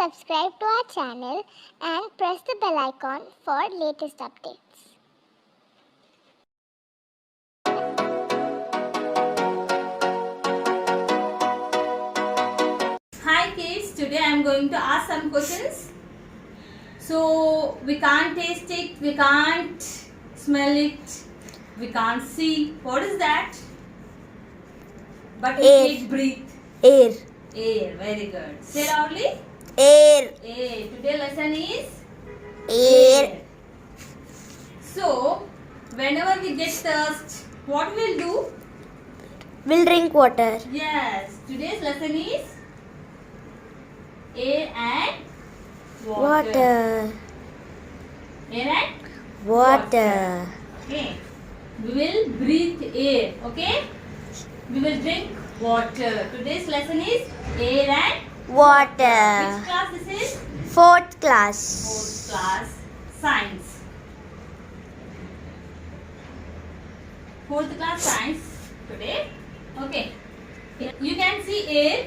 subscribe to our channel and press the bell icon for latest updates. Hi kids, today I am going to ask some questions. So we can't taste it, we can't smell it, we can't see. What is that? But we can breathe. Air. Air, very good. Say loudly. Air. Air. Today lesson is Air. So, whenever we get thirst, what we'll do? Will drink water. Yes, today's lesson is air and Water. Air and Water. Okay. We will breathe air. Okay. We will drink water. Today's lesson is air and Water. which class this is? Fourth class. Fourth class science. Fourth class science today. Okay. You can see air.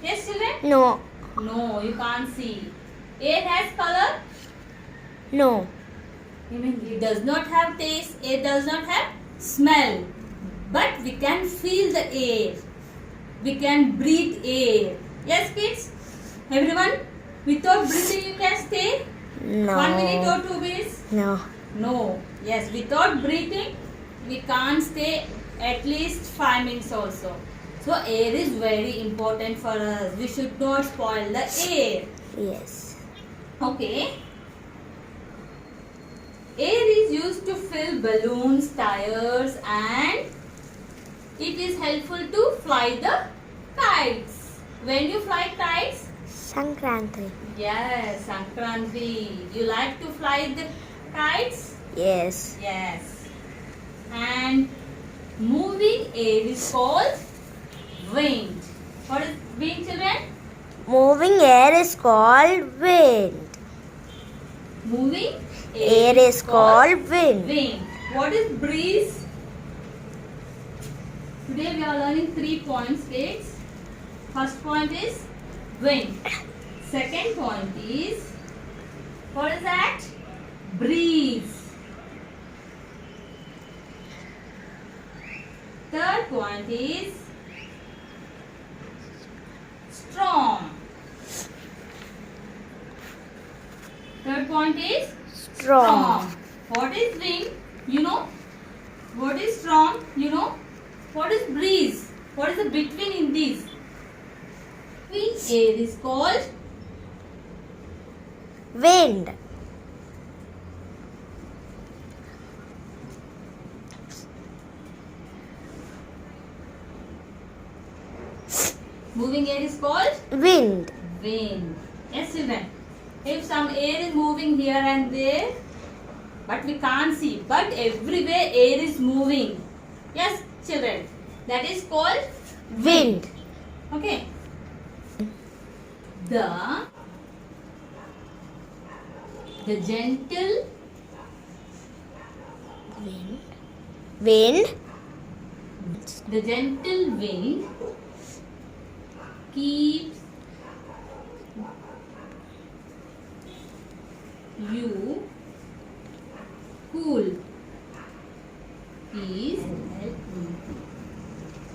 Yes, children? No. No, you can't see. Air has color. No. It does not have taste. It does not have smell. But we can feel the air. We can breathe air. Yes, kids? Everyone? Without breathing you can stay? No. 1 minute or 2 minutes? No. No. Yes, without breathing we can't stay at least 5 minutes also. So air is very important for us. We should not spoil the air. Yes. Okay. Air is used to fill balloons, tires, and it is helpful to fly the kites. When you fly kites? Sankranti. Yes, Sankranti. You like to fly the kites? Yes. Yes. And moving air is called wind. What is wind, children? Moving air is called wind. Moving Air is called wind. wind. What is breeze? Today we are learning 3 points, kids. First point is wind. Second point is, what is that? Breeze. Third point is storm. Third point is Strong. What is wind? You know. What is storm? You know. What is breeze? What is the between in these? Between air is called Wind. moving air is called Wind. wind. Yes, children. If some air is moving here and there, but we can't see, but everywhere air is moving. Yes, children. That is called Wind. okay. The gentle Wind. Wind. the gentle wind keeps you cool. Is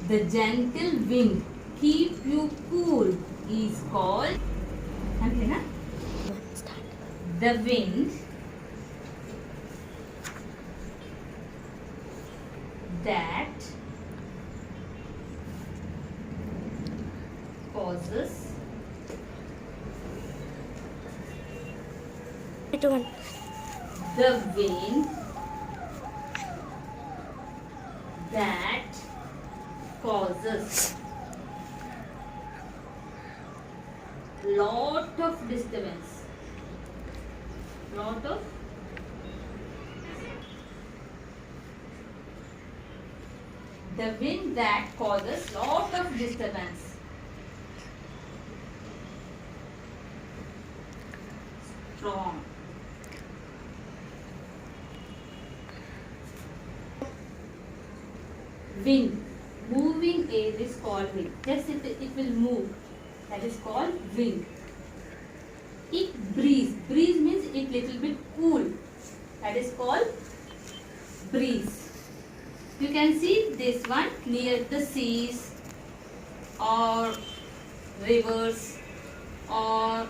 the gentle wind keep you cool is called the wind that causes the wind that causes lot of disturbance. Lot of the wind that causes lot of disturbance. Strong. Wind. Moving air is called wind. Just it will move. That is called wind. breeze. Breeze means it little bit cool. That is called breeze. You can see this one near the seas or rivers or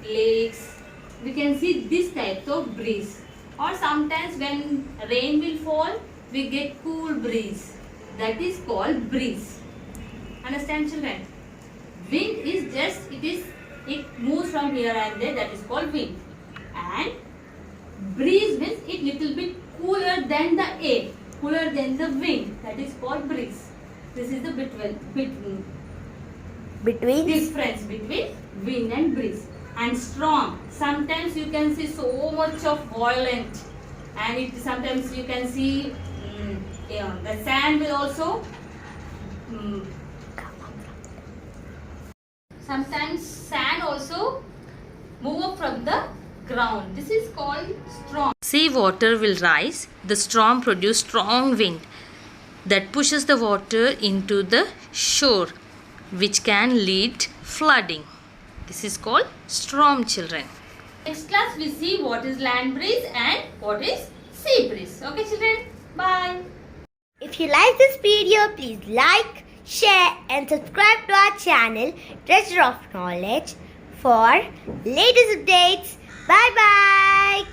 lakes. We can see this type of breeze. Or sometimes when rain will fall, we get cool breeze. That is called breeze. Understand, children? Wind is just, it moves from here and there. That is called wind. And breeze means it little bit cooler than the air, cooler than the wind. That is called breeze. This is the Between difference between wind and breeze. And strong. Sometimes you can see so much of violent, and sometimes you can see the sand will also. Sometimes sand also move up from the ground. This is called storm. Sea water will rise. The storm produce strong wind that pushes the water into the shore, which can lead flooding. This is called storm, children. Next class we see what is land breeze and what is sea breeze. Okay, children? Bye. If you like this video, please like, share and subscribe to our channel Treasure of Knowledge for latest updates. Bye bye.